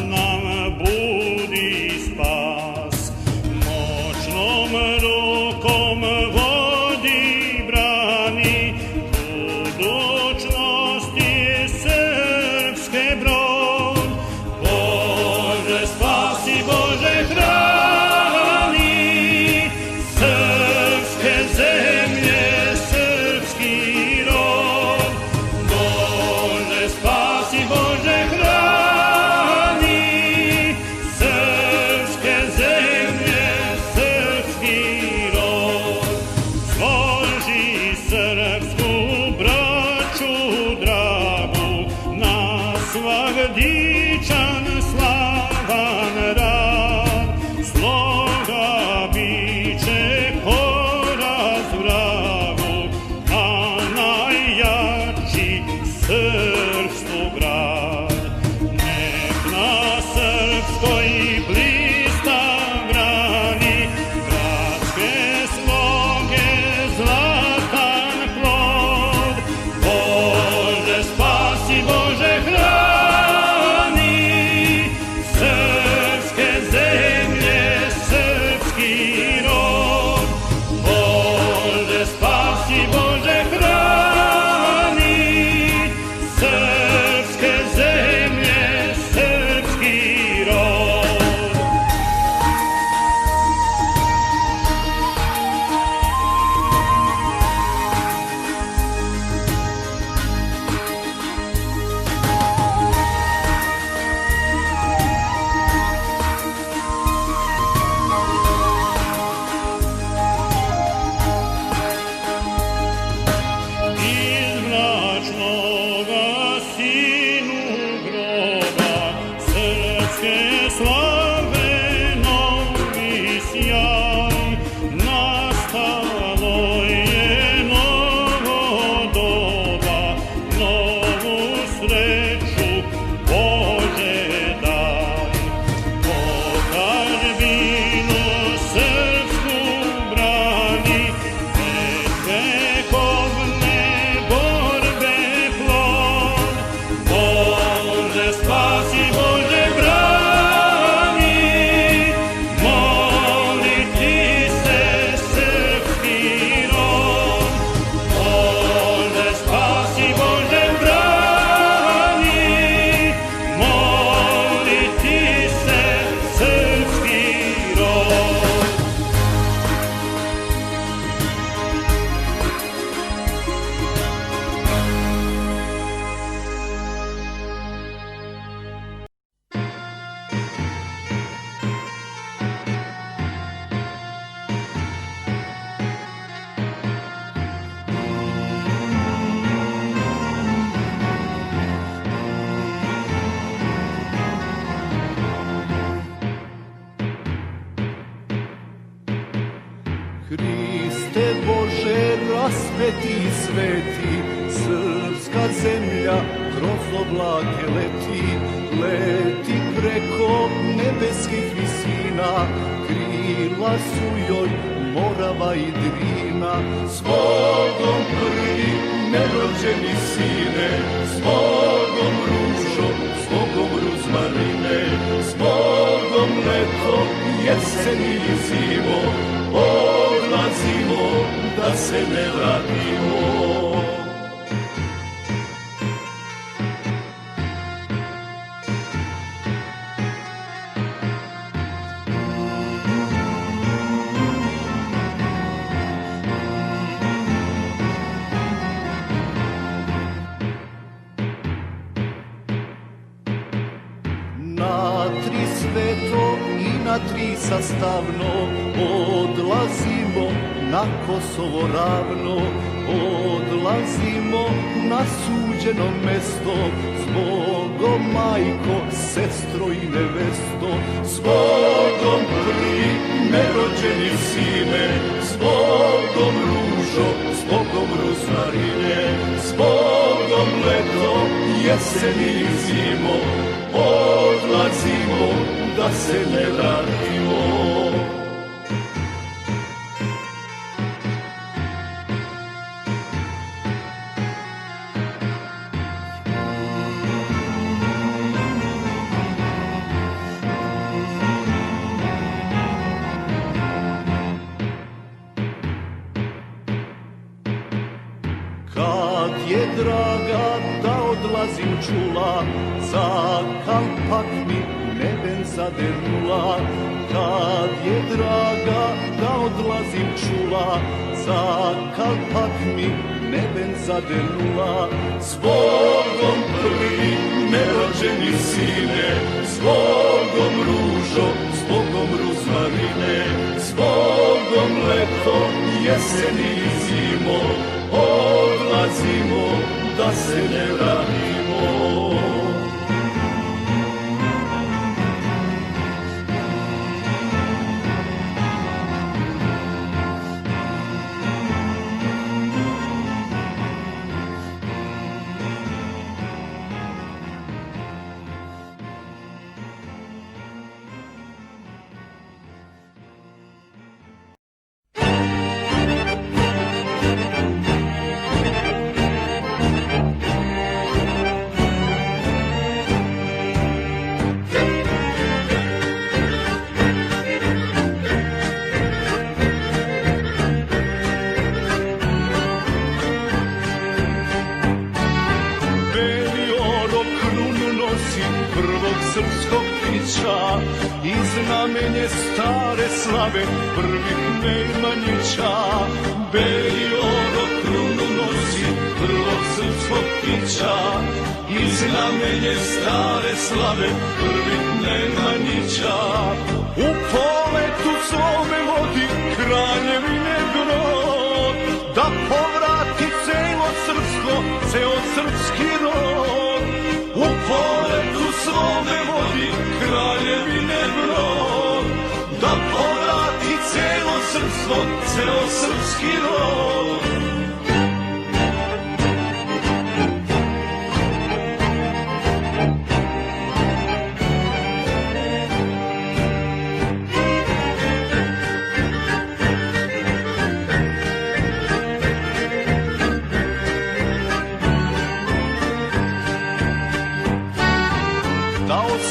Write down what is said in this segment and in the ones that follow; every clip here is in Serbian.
nam budi spas. Moćnom rukom vodi, brani, budućnosti srpske brod. Bože spasi, Bože hrani, srpske zemlje, srpski rod. Bože spasi, Bože hrani, srpske zemlje, srpski rod. Složi srpsku braću dragu, na svak dičan slavan rad. Sloga biće poraz vragu, a najjači srpstvo grad. Nek na srpskoj blista grani, bratske sloge zlatan plod. Bože spasi, Bože hrani, srpske zemlje, srpski rod. Bože spasi, Bože hrani, srpske zemlje, srpski rod. Iz mračnoga sinu groba, srpske slave novi sjaj. Nastalo je novo doba, novu sreću Bože daj. Otadžbinu srpsku brani, vekovne borbe plod. Bože spasi, Bože brani, moliti se srpski rod. Bože spasi, Bože brani, moliti se srpski rod. Hriste Bože raspeti sveti, srpska zemlja kroz oblake leti. Leti preko nebeskih visina, krila su joj Morava i Drina. S Bogom prvi nerođeni sine, s Bogom ružo, s Bogom ruzmarine, s Bogom leto, jesen i zimo, odlazimo da se ne vratimo. Na tri sveto i na tri sastavno odlazimo na Kosovo ravno. Odlazimo na suđeno mesto, s Bogom majko, sestro i nevesto. S Bogom prvi nerođeni sine, s Bogom ružo, s Bogom ruzmarine, s Bogom leto, jesen i zimo, odlazimo da se ne vratimo. je draga da odlazim čula, za kalpak mi neben zadenula. Kad je draga da odlazim čula, za kalpak mi neben zadenula. Zbogom prvi nerođeni sine, zbogom ružo, zbogom ruzmarine, zbogom leto, jeseni i zimo, odlazimo da se ne vratimo. Srpskog kića i znamenje stare slave prvih Nemanjića. Beli oro krunu nosi prvog srpskog kića i znamenje stare slave prvih Nemanjića. U poletu svome vodi kraljevine brod, da povrati celo srpsko, ceo srpski rod. U poletu svome vodi kraljevine brod, da povrati celo srpstvo, ceo srpski rod.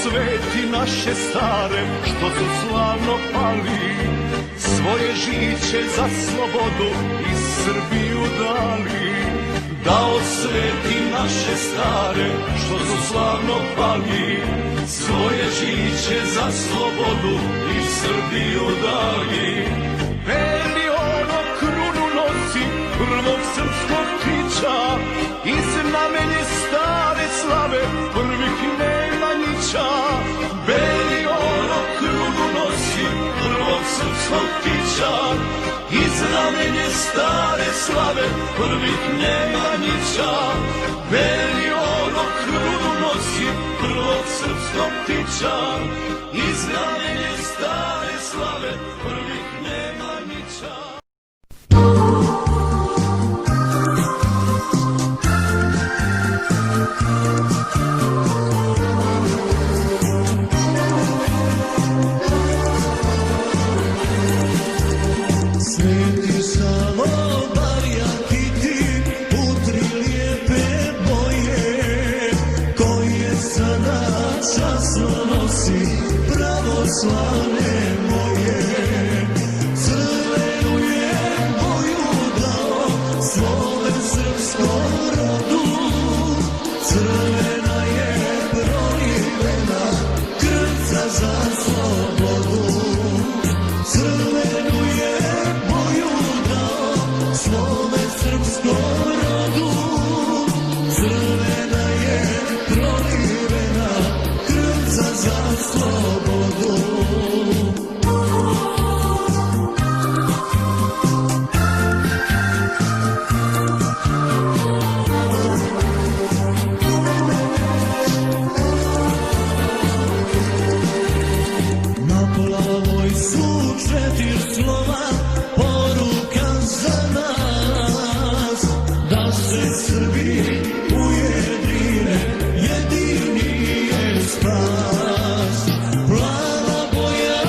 Sveti naše stare, što su slavno pali, svoje žiće za slobodu i Srbiju dali. Dao sveti naše stare, što su slavno pali, svoje žiće za slobodu i Srbiju dali. Beli ono krunu nosi prvog srpskog kića i znamenje stare slave prvih Nemanjića. Beli ono krunu nosi prvog srpskog kića i znamenje stare slave prvih Nemanjića. Beli ono krunu nosi prvog srpskog kića i znamenje stare slave prvih Nemanjića. Slave moje, crvenu je boju dao svome srpskom rodu. Crvena je prolivena krvca za slobodu. Crvenu je boju dao svome srpskom rodu. Crvena je prolivena krvca za slobodu. Jedini je spas, plava boja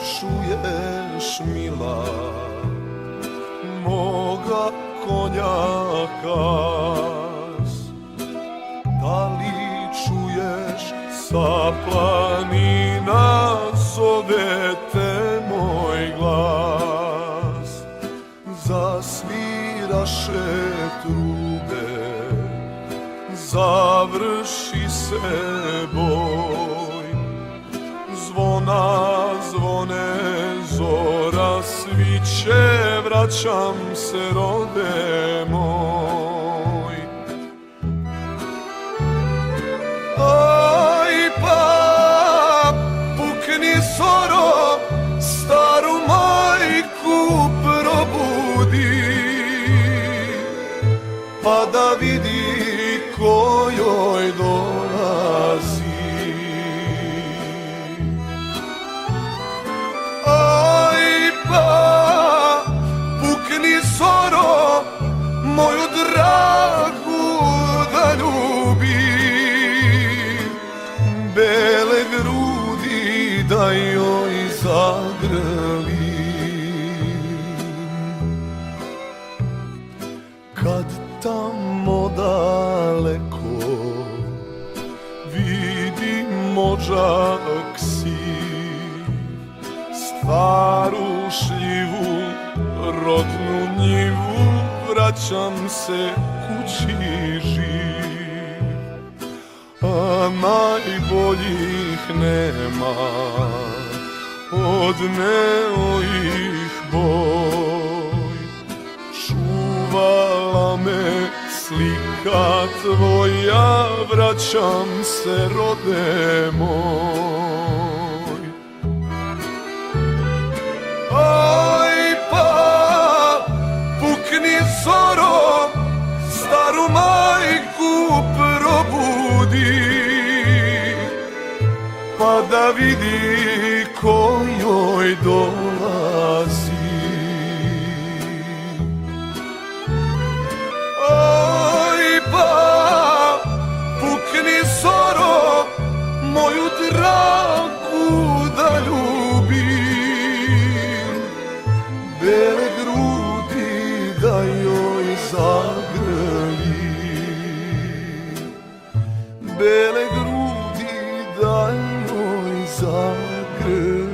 čuješ mila moga konja kas? Da li čuješ sa planina zove te moj glas? Zasviraše trube, završi se boj, zvona zvone, zora sviće, vraćam se rode moj. Aj pa pukni soro, staru majku probudi, pa da vidi ko joj dolazi. Aj pa pukni soro, moju dragu da ljubi, bele grudi da joj zagrli. Kad tamo daleko vidim modžak siv, staru šljivu, rodnu njivu, vraćam se kući živ. A najboljih nema, odneo ih boj. Čuvala me slika tvoja, vraćam se rode moj. Aj pa pukni zoro, staru majku probudi, pa da vidi ko joj dolazi. Aj pa pukni zoro, moju dragu da ljubim, bele grudi da joj zagrli, bele grudi da joj zagrli.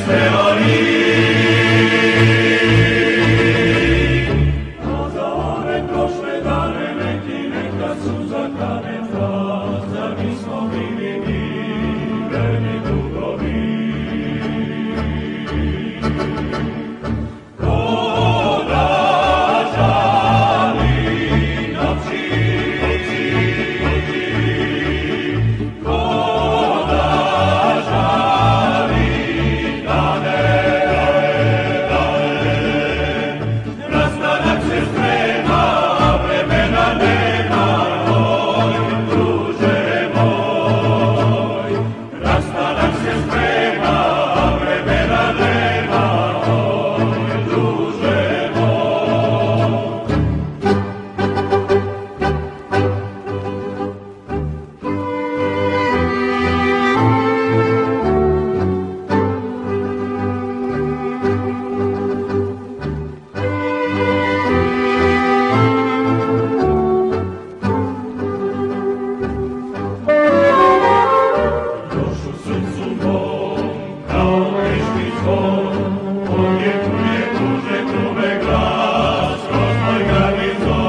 A za one prošle dane neki nekad su za kameca, zar nismo bili mi verni drugovi? Ko da žali noći, ko da žali dane, rastanak se sprema, vremena nema, oj, druže moj. Rastanak se sprema, vremena nema, oj, druže moj. Još u srcu mom, kao višni zvon, odjekuje tuže tume glas, kroz moj garnizon.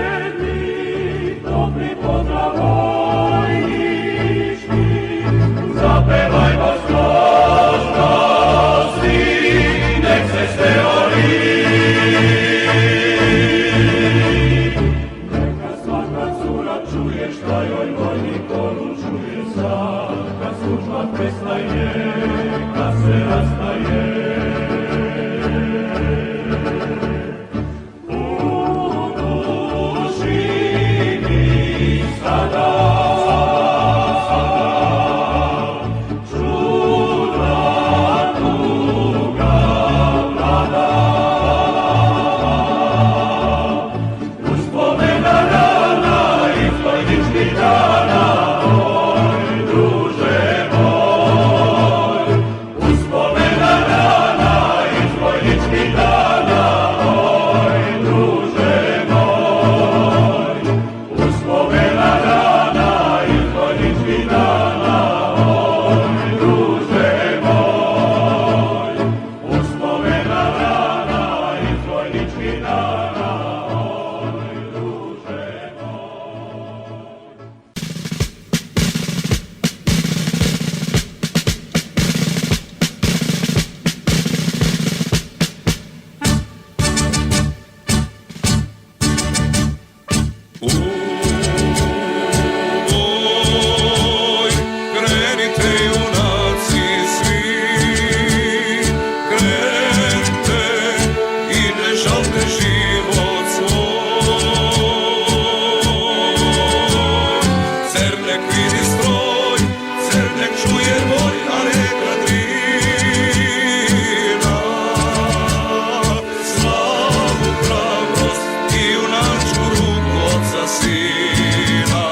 Poslednji topli pozdrav vojnički, zapevajmo složno svi, nek se sve ori. Neka svaka cura čuje šta joj vojnik poručuje sad, kad služba prestaje, kad se rastaje. U duši mi sada čudna tuga vlada. Uspomena rana iz vojničkih dana, oj, druže moj. Uspomena rana iz vojničkih dana, oj, druže moj. Uspomena rana iz vojničkih dana, oj, druže moj. Uspomena rana iz vojničkih dana, oj, druže moj. Oj, krenite junaci svi, krenite i ne žalite život svoj. Cernek vidi stroj, cernek čuje boj, a reka Drina. Slavu, hrabrost i junačku ruku oca sina.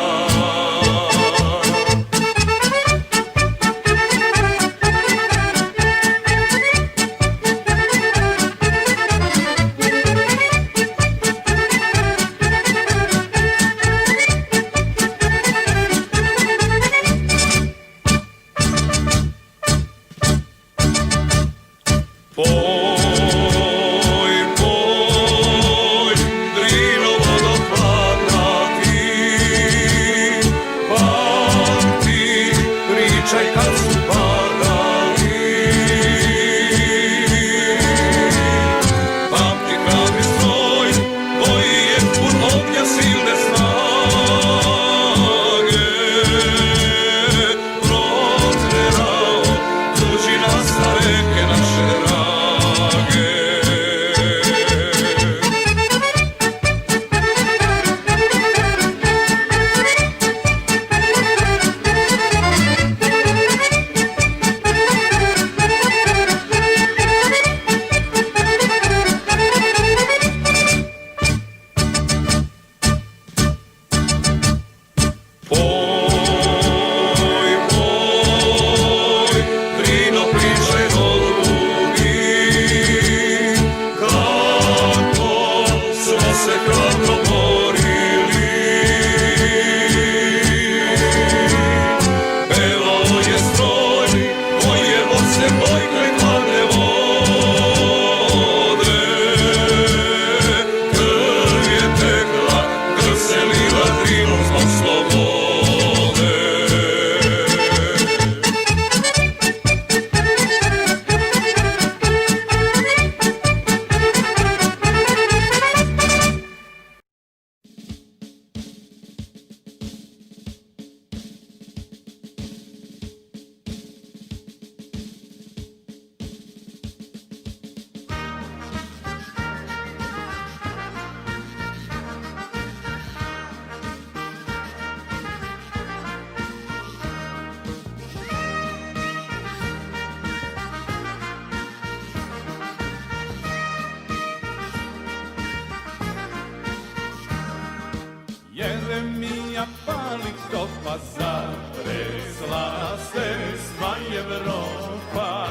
topa, zatresla se sva Evropa,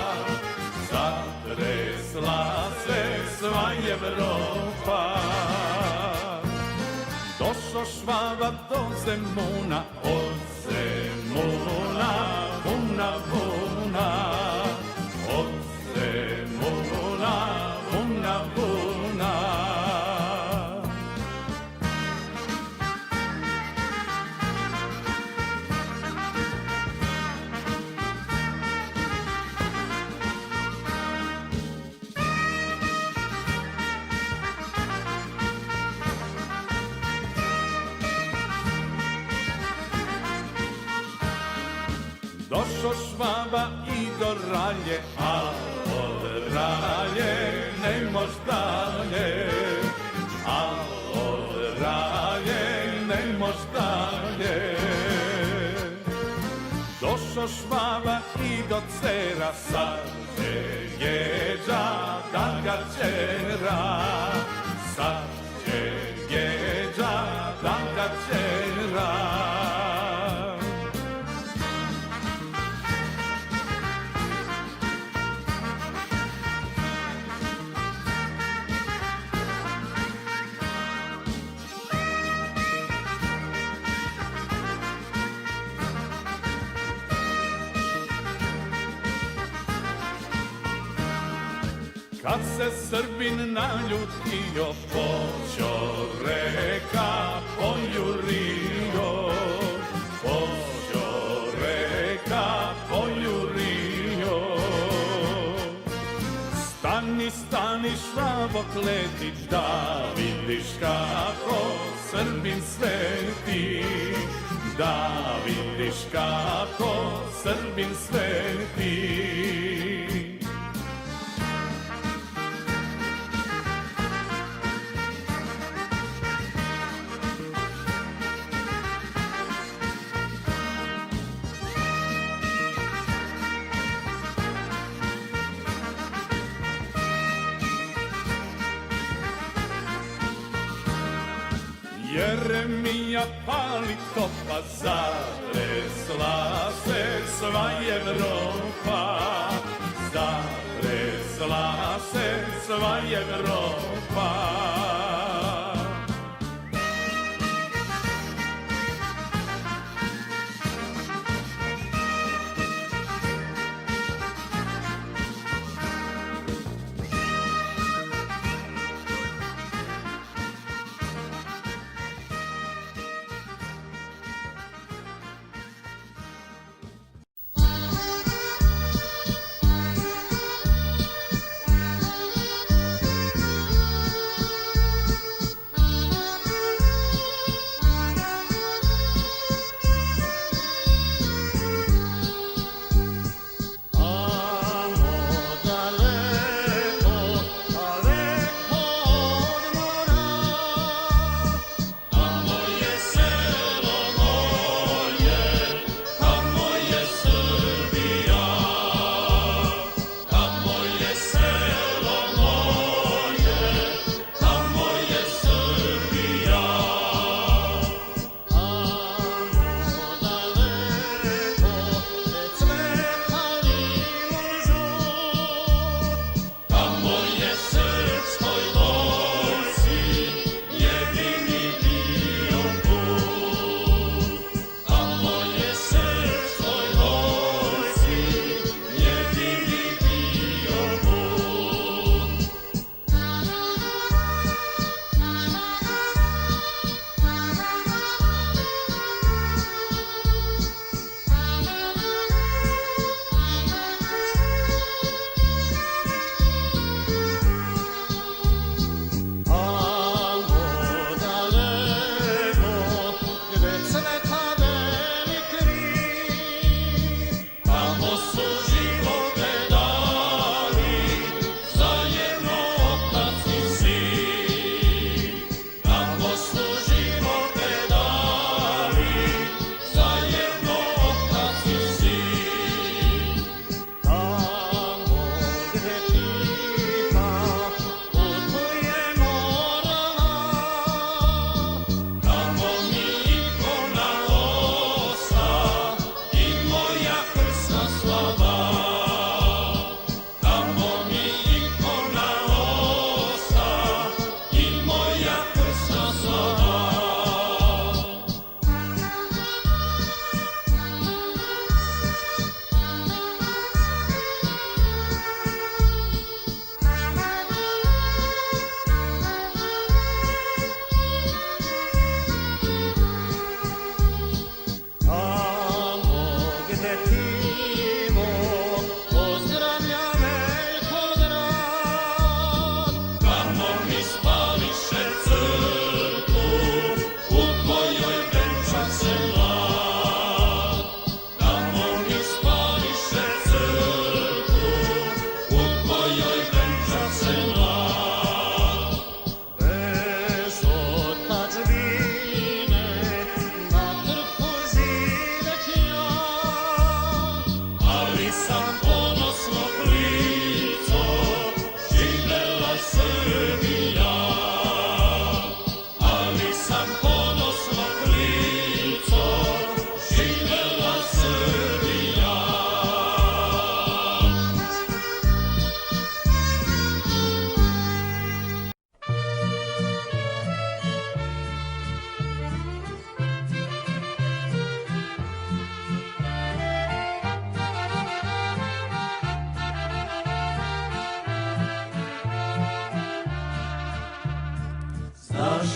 zatresla se sva Evropa. Došo Švaba do Zemuna, od Zemuna, vuna, vuna, od Zemuna, vuna, vuna. Došo Švaba i do Ralje, a od Ralje ne mož dalje, a od Ralje ne mož dalje. Došo Švaba i do Cera, sad će jeđa da ga čera, sad će jeđa da ga čera. Kad se Srbin naljutio, počo reka poljurio, počo reka poljurio. Stani, stani Švabo Kletić, da vidiš kako Srbin sveti, da vidiš kako Srbin sveti. Jeremija pali topa, zatresla se sva Evropa, zatresla se sva Evropa.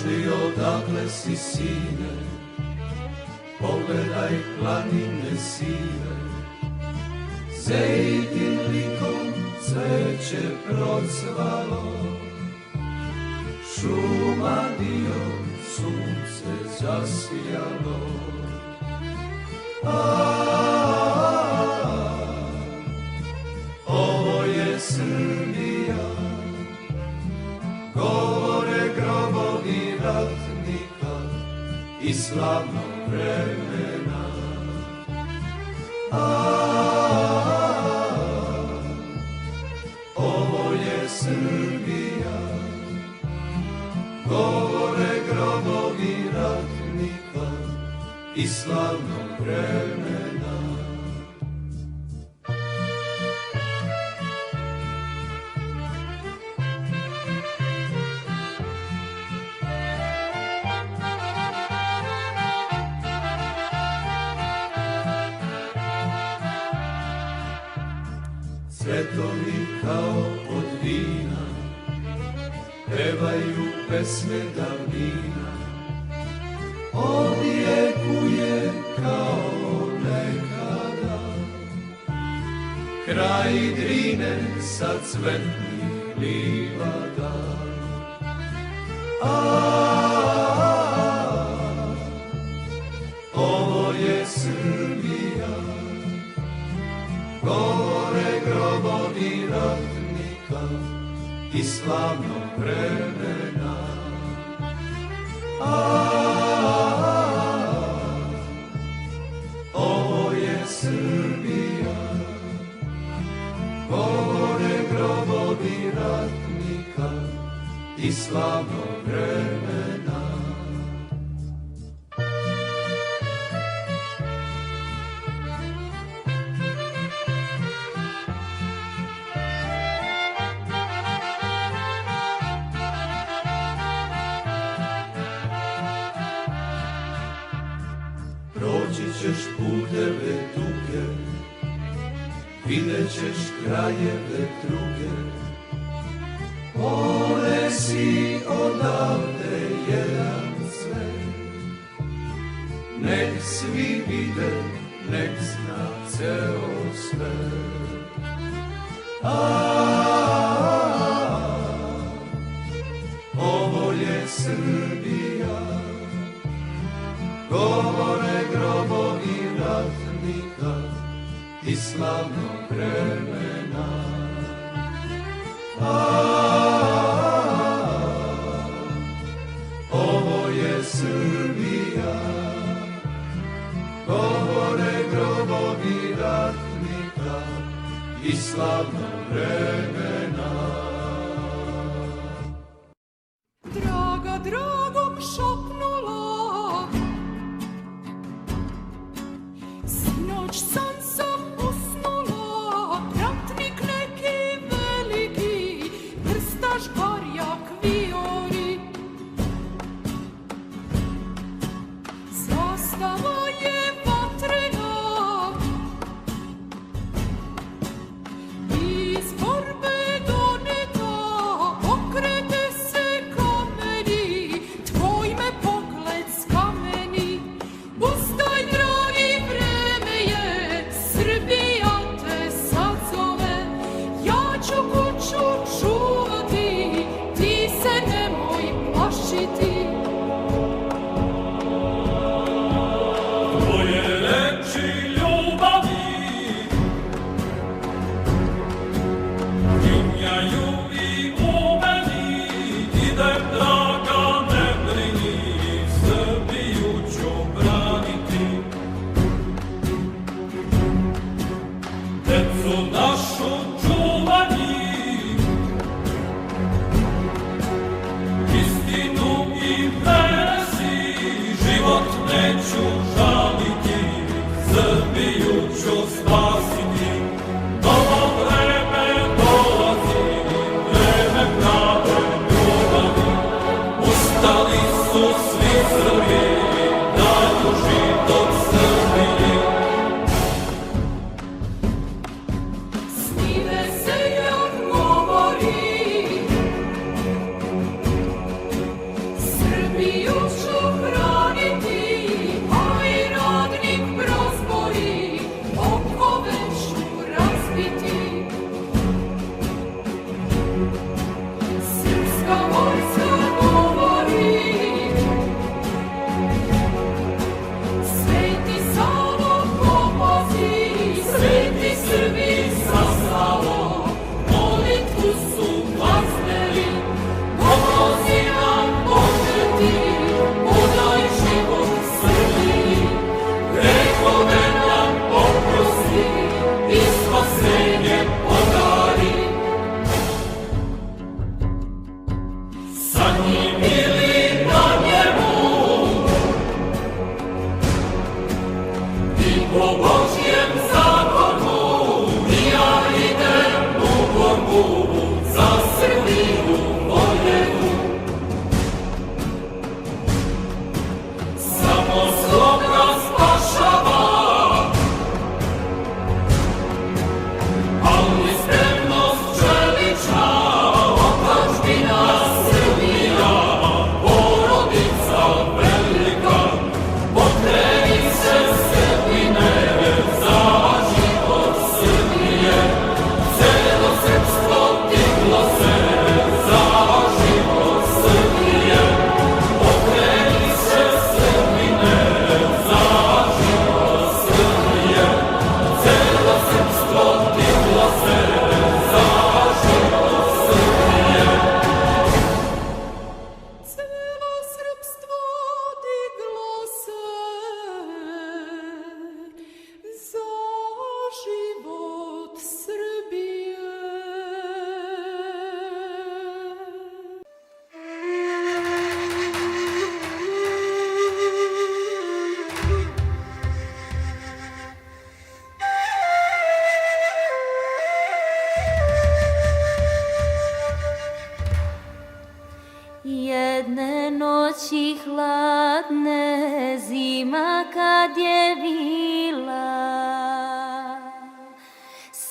Došli odakle si, sine, pogledaj planine sive, Zejtin likom cveće procvalo, šuma dio sunce zasijalo. Ovo je Srbija, govore grobovi ratnika i slavnog vremena. Ovo je Srbija, govore grobovi ratnika i slavnog vremena. Cvjetovi kao od vina pevaju pesme davnina, odjekuje kao nekada kraj Drine sa cvetnih livada. Ovo je Srbija, govore grobovi ratnika i slavnog vremena. Ovo je Srbija, govore grobovi ratnika i slavnog vremena. Proći ćeš puteve duge, vidjet ćeš krajeve druge, ponesi odavde jedan svet. Nek svi vide, nek zna ceo svet. Ovo je Srbija, govore grobovi ratnika i slavnog vremena. Ovo je Srbija, govore grobovi ratnika i slavnog vremena. Draga dragom šapnula, sinoć sam usnula, ratnik neki veliki, prstaš barjak vijori. Zastava je vatrena, iz borbe doneta, okrete se kameni, tvoj me pogled skameni. Ustaj dragi, vreme je, Srbija te sad zove, ja ću kuću čuvati, ti se nemoj plašiti. Tvoje reči ljubavi junjaju i u meni, idem draga, ne brini, Srbiju ću braniti. Decu našu čuvani, istinu i presi, život neću žaliti, Srbiju ću spasiti. Novo vreme dolazi, vreme prave ljubavi, ustali su svi Srbi, daju život Srbiji. Snive se jak govori, Srbija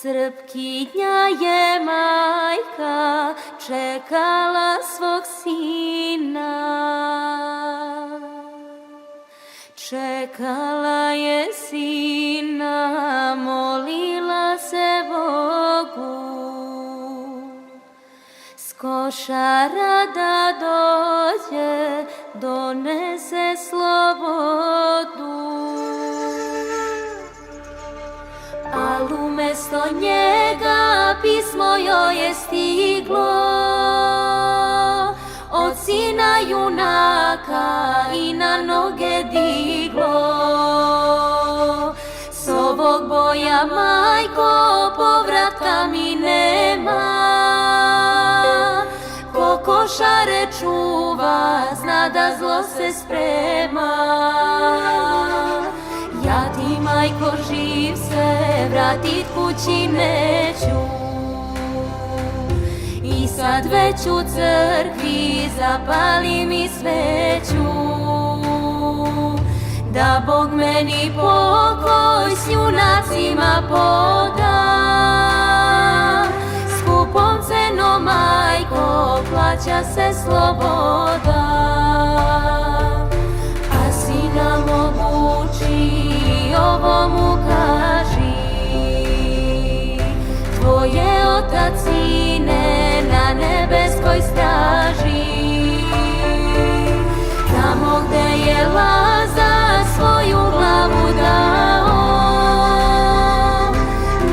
Srpkinja je majka čekala svog sina. Čekala je sina, molila se Bogu. S košara da dođe, donese slobodu. Al umjesto njega pismo joj je stiglo od sina junaka i na noge diglo. S ovog boja, majko, povratka mi nema. Ko košare čuva, zna da zlo se sprema. Ja ti, majko, živ se vratit kući neću. I sad već u crkvi zapali mi sveću. Da Bog meni pokoj s junacima poda. Skupom cenom, majko, plaća se sloboda. A sina mogući, ovo mu kaži. Tvoj je otac, sine, na nebeskoj straži. Tamo gde je Lazar svoju glavu dao,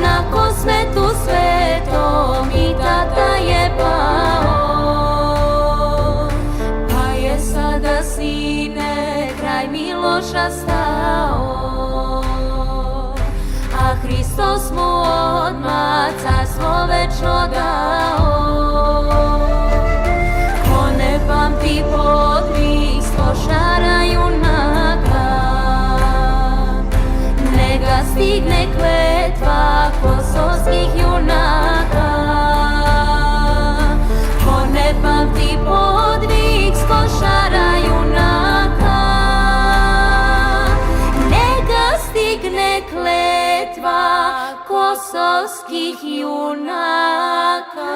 na kosmetu svetom i tata je pao. Pa je sada, sine, kraj Miloša stao. A Hristos mu odmah carstvo večno dao. Ko ne pamti podvig s košara junaka, neka stigne kletva kosovskih junaka. Ko ne pamti podvig s košara junaka, neka stigne kletva kosovskih junaka.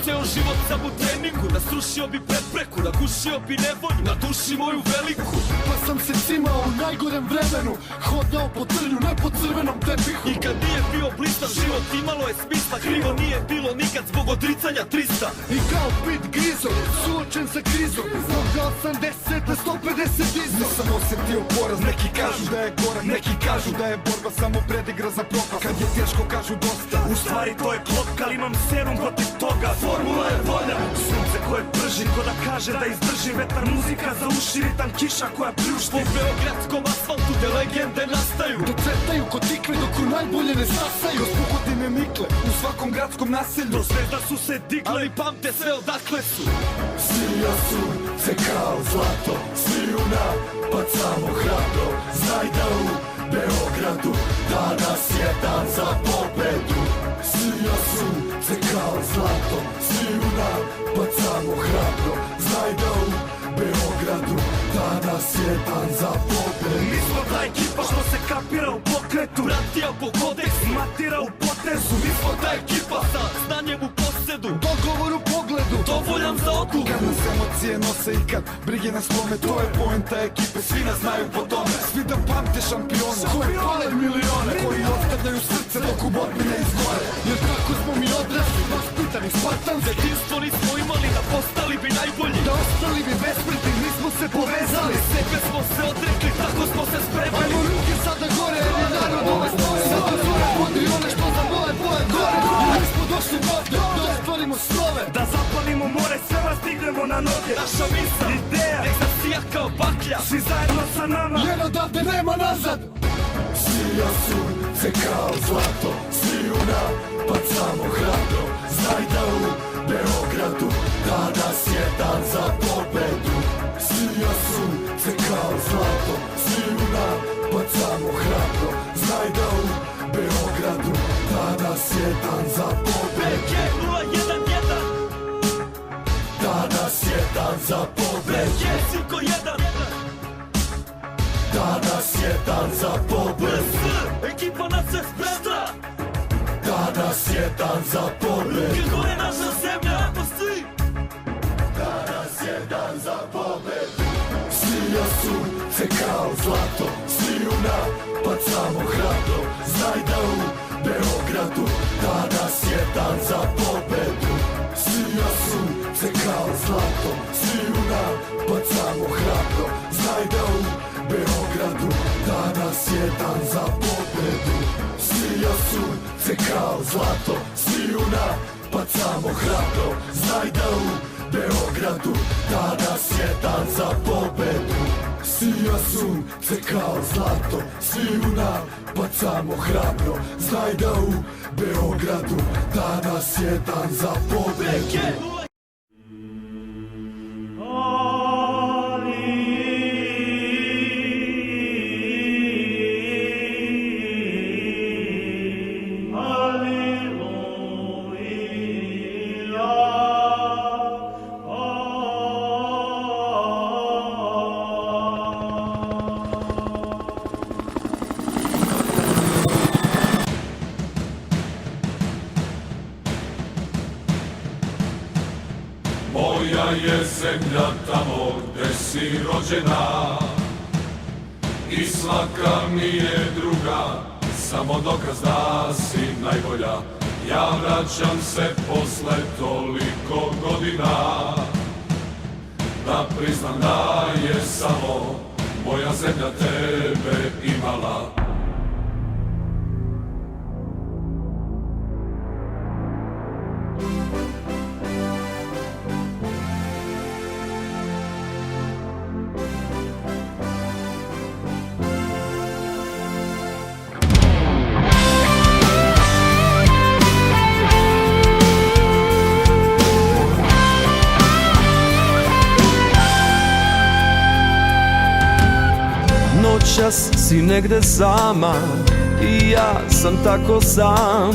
Ceo život sam u treningu, nasrušio bi prepreku, nagušio bi nevolju, na duši moju veliku. Pa sam se cimao u najgorem vremenu, hodao po trnju, ne po crvenom tepihu. I kad nije bio blistav život, imalo je smisla, krivo nije bilo nikad zbog odricanja 300. I kao bit grizo, suočen sa krizom, mogao sam 10 na 150 dizo. Nisam osjetio poraz, neki kažu da je gorak, neki kažu da je borba samo predigra za propast. Kad je teško kažu dosta, U stvari to je klopka, ali imam serum protiv toga. Formula je volja, sunce koje prži, ko da kaže da izdrži vetar, muzika za uši, ritam kiša koja pljušti. Po beogradskom asfaltu te legende nastaju, docvetaju ko tikve dok u najbolje ne stasaju. Kroz puhotine nikle, u svakom gradskom naselju. Do zvezda su se digle, ali pamte sve odakle su. Svija sunce kao zlato, sviju napad samo hrabro. Znaj da u Beogradu danas je dan za pobedu. Svija sunce kao zlato, sviju napad samo hrabro. Znaj da u Beogradu danas je dan za pobedu. Mi smo ta ekipa što se kapira u pokretu, Bratija po kodeksu, matira u potezu. mi smo ta ekipa sa znanjem u posedu, Dogovor u pogledu, dovoljan za odluku. kad nas emocije nose i kad brige nas slome, to je poenta ekipe, svi nas znaju po tome. Svi da pamte šampione, koji pale milione, koji ostavljaju srce dok u borbi ne izgore. Jer kako smo mi odrasli, vaspitani spartanski, Detinstvo nismo imali da postali bi najbolji, da ostali bi besmrtni, mi smo se povezali. sebe smo se odrekli, tako smo se spremali. Ajmo ruke sada gore, jer je narod ove svoje. Sada zora podri one što za boje boje gore. Jer mi smo došli ovde, da ostvarimo snove. Da zapalimo more, sve vas dignemo na noge. Naša misla, Ideja, nek se sija kao baklja, svi zajedno sa nama. Jer odavde nema nazad. Svija sunce kao zlato, sviju napad samo hrabro. Znaj da u Beogradu danas je dan za pobedu. Svija sunce kao zlato, sviju napad samo hrabro. Znaj da u Beogradu danas je dan za pobedu. BG 011, danas je dan za pobedu. Jeziko jedan, Danas je dan za pobedu. ekipa nas se spremna. Danas je dan za pobedu. To je naša zemlja, ako svi. Danas je dan za pobedu. Sija sunce kao zlato, sviju napad samo hrabro. Znaj da u Beogradu danas je dan za pobedu. Sija sunce kao zlato, sviju napad samo hrabro. Znaj da u Beogradu danas je dan za pobedu. Sija sunce kao zlato, sviju napad samo hrabro. Znaj da u Beogradu danas je dan za pobedu. Sija sunce kao zlato, sviju napad samo hrabro. Znaj da u Beogradu danas je dan za pobedu. Moja je zemlja tamo gde si rođena i svaka mi je druga, samo dokaz da si najbolja. Ja vraćam se posle toliko godina da priznam da je samo moja zemlja tebe imala. Noćas si negde sama i ja sam tako sam.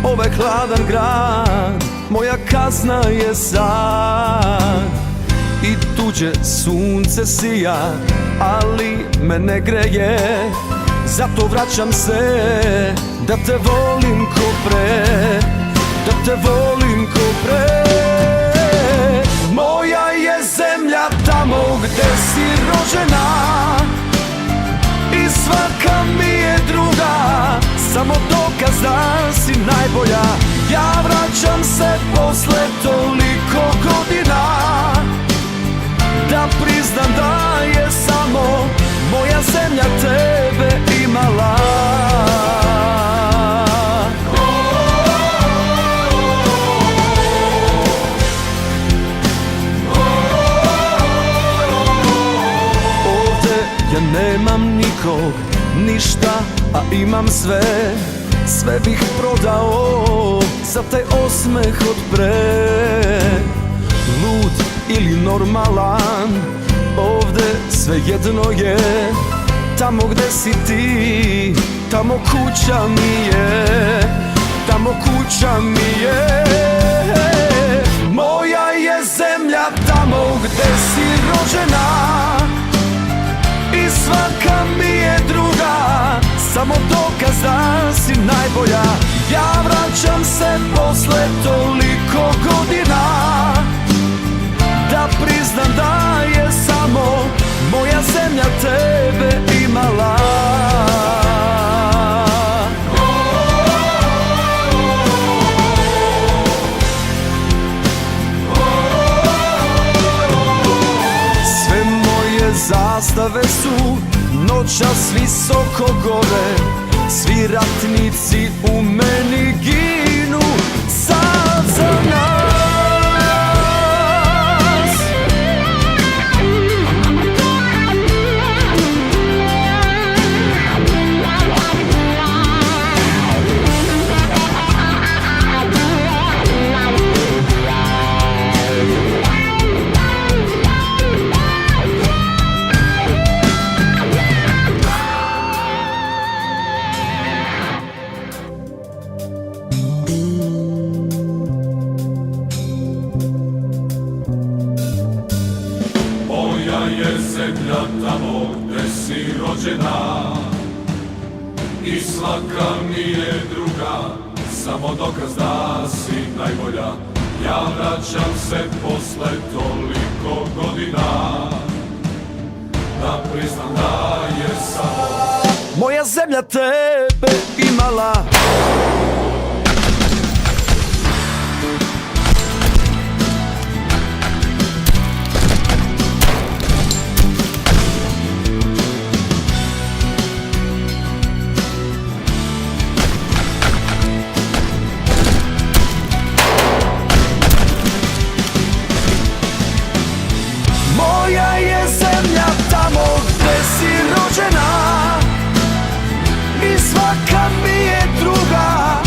Ovaj hladan grad, moja kazna je sad. I tuđe sunce sija, ali me ne greje. Zato vraćam se, da te volim ko pre, da te volim ko pre. Moja je zemlja tamo gde si rođena i svaka mi je druga, samo dokaz da si najbolja. Ja vraćam se posle toliko godina da priznam da je samo moja zemlja tebe imala. Ovde ja nemam nikog, ništa, a imam sve. Sve bih prodao za taj osmeh od pre. Lud ili normalan, ovde sve jedno je. Tamo gde si ti, tamo kuća mi je, tamo kuća mi je. Moja je zemlja tamo gde si rođena i svaka mi je druga, samo dokaz da si najbolja. Ja vraćam se posle toliko godina da priznam da je samo moja zemlja tebe imala. Sve moje zastave su noćas visoko gore. Svi ratnici u meni ginu sad za nas. je zemlja tamo gde si rođena i svaka mi je druga, samo dokaz da si najbolja. Ja vraćam se posle toliko godina, da priznam da je samo moja zemlja tebe imala. Moja je zemlja tamo gde si rođena i svaka mi je druga,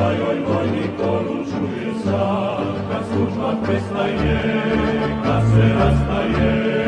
da joj vojnik poručuje sad, kad služba prestaje, kad se rastaje.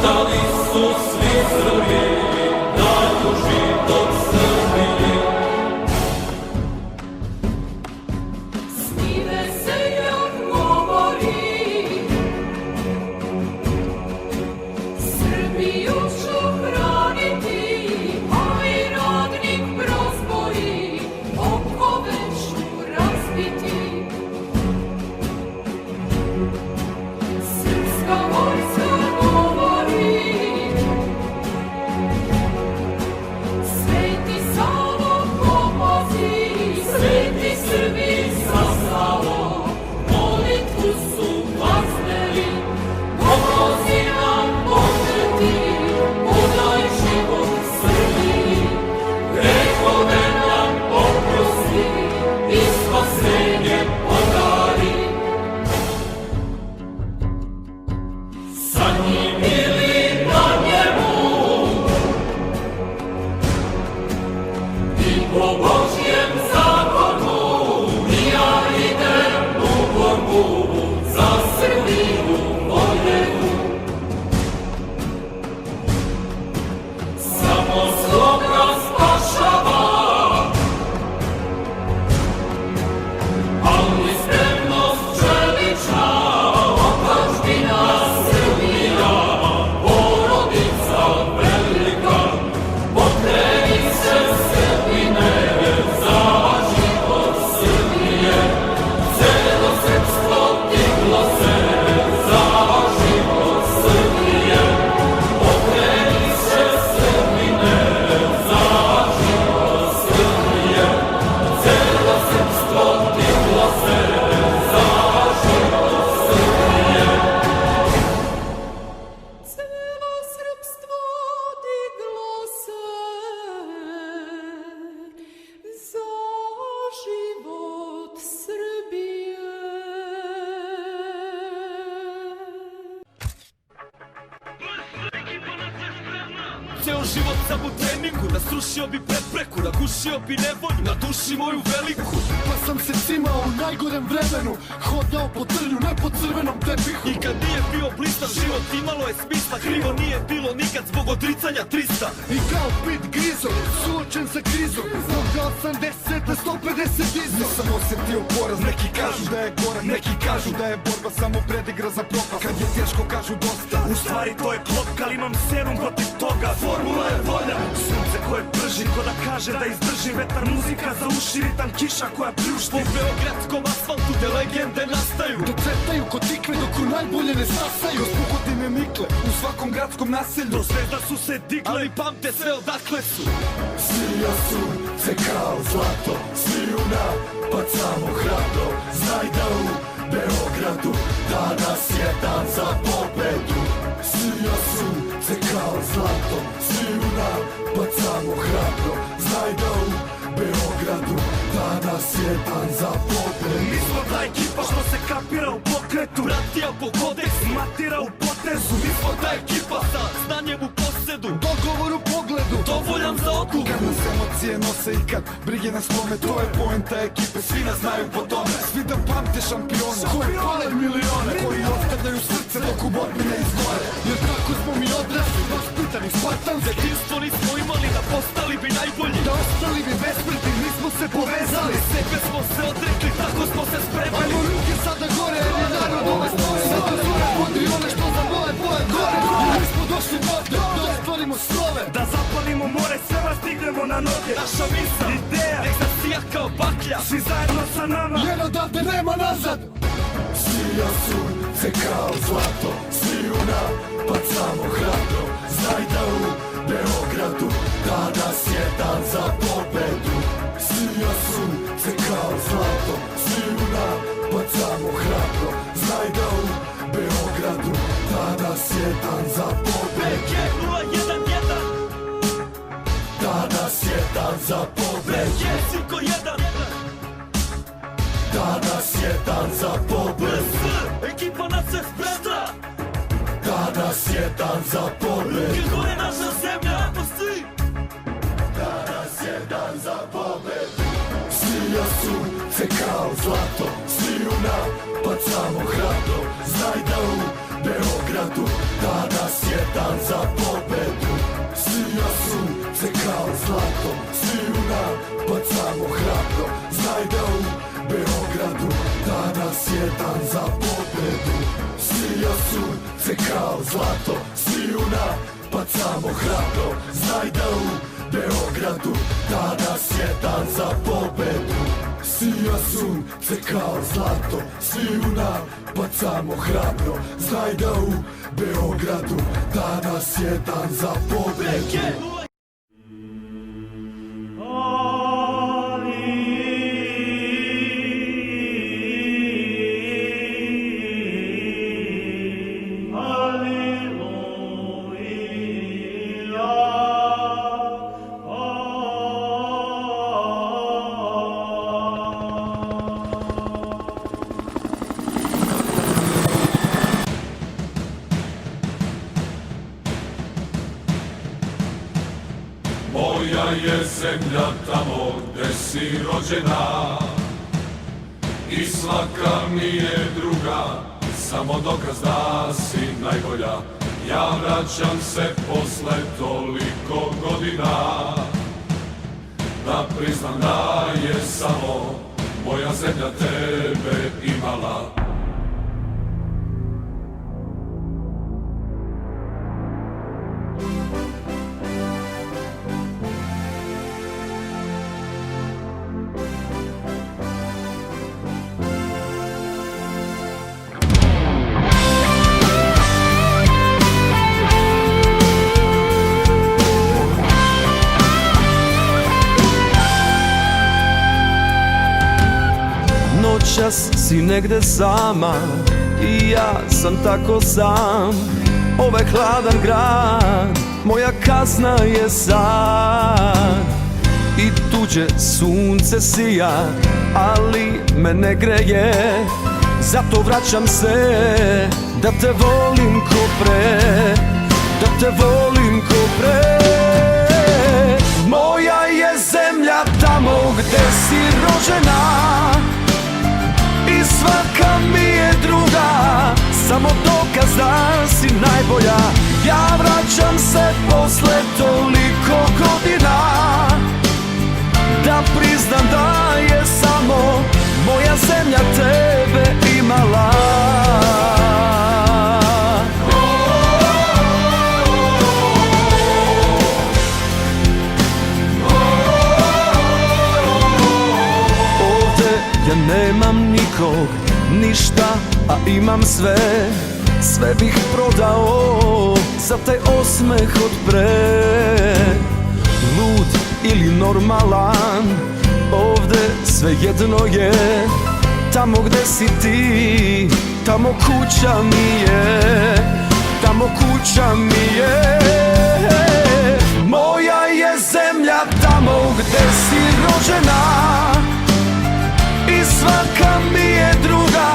Ostali su svi Srbi, daju život Srbiji. Snive seljak govori, Srbiju ću hraniti, a i radnik prozbori, okove ću razbiti. Srpska vojska govori, Sveti Savo pomozi, Sveti Srbi sa Savom, molitvu su vazneli, pomozi nam Bože ti, udaj život Srbiji, grehove nam oprosti i spasenje podari. Sa njim ili na njemu i po Božjem zakonu ja idem u borbu za Srbiju voljenu. Samo sloga spašava, ali spremnost čelična, otadžbina Srbija, porodica velika, pokreni se Srbine za život Srbije, celo srpstvo diglo se za život Srbije, pokreni se Srbine za život Srbije, celo srpstvo diglo se za život Srbije. Celo srpstvo diglo se za život Srbije. Ceo život sam u treningu, nasrušio bi prepreku, nagušio bi nevolju na duši moju veliku. Pa sam se cimao u najgorem vremenu, hodao po trnju, ne po crvenom tepihu. I kad nije bio blistav život, imalo je smisla, krivo nije bilo nikad zbog odricanja 300. I kao pit grizo, suočen sa krizom, mogao sam 10 na 150 dizo. Nisam osjetio poraz, neki kažu da je gorak, neki kažu da je borba samo predigra za propast. Kad je teško kažu dosta, U stvari to je klopka, ali imam serum protiv toga. Formula je volja, sunce koje prži, ko da kaže da izdržim. Vetar, muzika za uši, ritam, kiša koja pljušti. Po beogradskom asfaltu te legende nastaju. docetaju ko tikve dok u najbolje ne stasaju. Kroz puhotine mikle u svakom gradskom naselju. Do zvezda su se digle, Ali pamte sve odakle su. Sija sunce kao zlato, sviju napad samo hrabro. Znaj da u Beogradu danas je dan za pobedu. Sija sunce kao zlato, sviju napad samo hrabro. Znaj da u Beogradu danas je dan za pobedu. mi smo ta ekipa što se kapira u pokretu. Bratija po kodeksu, Matira u potezu, mi smo ta ekipa sa znanjem u posedu. Dogovor u pogledu, Dovoljan za okup. kad nas emocije nose i kad brige nas slome, to je poenta ekipe, svi nas znaju po tome. Svi da pamte šampione, koji pale milione, koji ostavljaju srce dok u borbi ne izgore. Jer tako smo mi odrasli, vaspitani spartanski. Jedinstvo nismo imali da postali bi najbolji. Da ostali bi besmrtni, nismo se povezali. Sebe smo se odrekli, tako smo se spremali. Ajmo ruke sada gore, jer je narod ove stvari. Sada zore vodi one što za moje boje gore. Jer mi smo došli dovde, da ostvarimo snove. da zapalimo more, sve vas stignemo na noge. Naša misa, Ideja, nek se sija kao baklja. svi zajedno sa nama. Jer odavde nema nazad. Sija sunce kao zlato, sviju napad samo hrabro. Znaj da u Beogradu danas je dan za pobedu. Sija sunce kao zlato, sviju napad samo hrabro. Znaj da u Beogradu danas je dan za pobedu. BG 011, Danas je dan za pobedu. BG Siko 1, Danas je dan za pobedu. ekipa nas se spremna. Danas je dan za pobedu. Kako je naša zemlja, ako svi. Danas je dan za pobedu. Sija sunce kao zlato, sviju napad samo hrabro. Znaj da u Beogradu danas je dan sunce kao zlato, sviju napacamo hrabro. Znaj da u Beogradu danas je dan za pobedu. Sija sunce kao zlato, sviju napacamo hrabro. Znaj da u Beogradu danas je dan za pobedu. Moja je zemlja tamo gde si rođena i svaka mi je druga, samo dokaz da si najbolja. Ja vraćam se posle toliko godina da priznam da je samo moja zemlja tebe imala. Noćas si negde sama i ja sam tako sam. Ovaj hladan grad, moja kazna je sad. I tuđe sunce sija, ali me ne greje. Zato vraćam se, da te volim ko pre, da te volim ko pre. Moja je zemlja tamo gde si rođena i svaka mi je druga, samo dokaz da si najbolja. Ja vraćam se posle toliko godina da priznam da je samo moja zemlja tebe imala. Ovde ja nemam nikog, ništa, a imam sve. Sve bih prodao za taj osmeh od pre. Lud ili normalan, ovde sve jedno je. Tamo gde si ti, tamo kuća mi je, tamo kuća mi je. Moja je zemlja tamo gde si rođena i svaka mi je druga,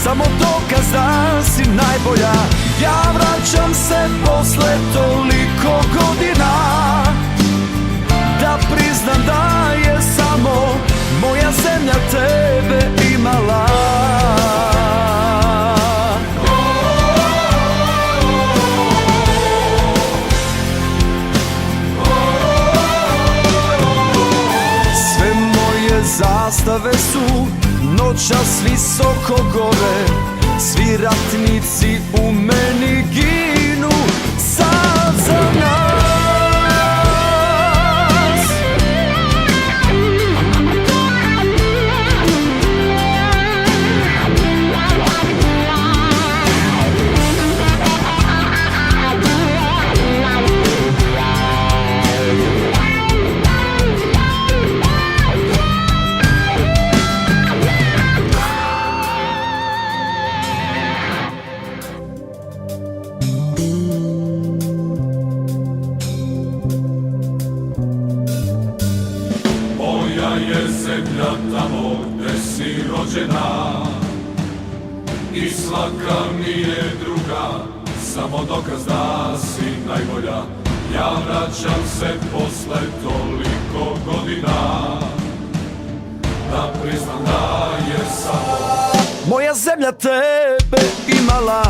samo dokaz da si najbolja. Ja vraćam se posle toliko godina da priznam da je samo moja zemlja tebe imala. Sve moje zastave su noćas visoko gore. Svi ratnici u meni ginu sad za nas. Je zemlja tamo gde si rođena i svaka mi je druga, samo dokaz da si najbolja. Ja vraćam se posle toliko godina da priznam da je samo moja zemlja tebe imala.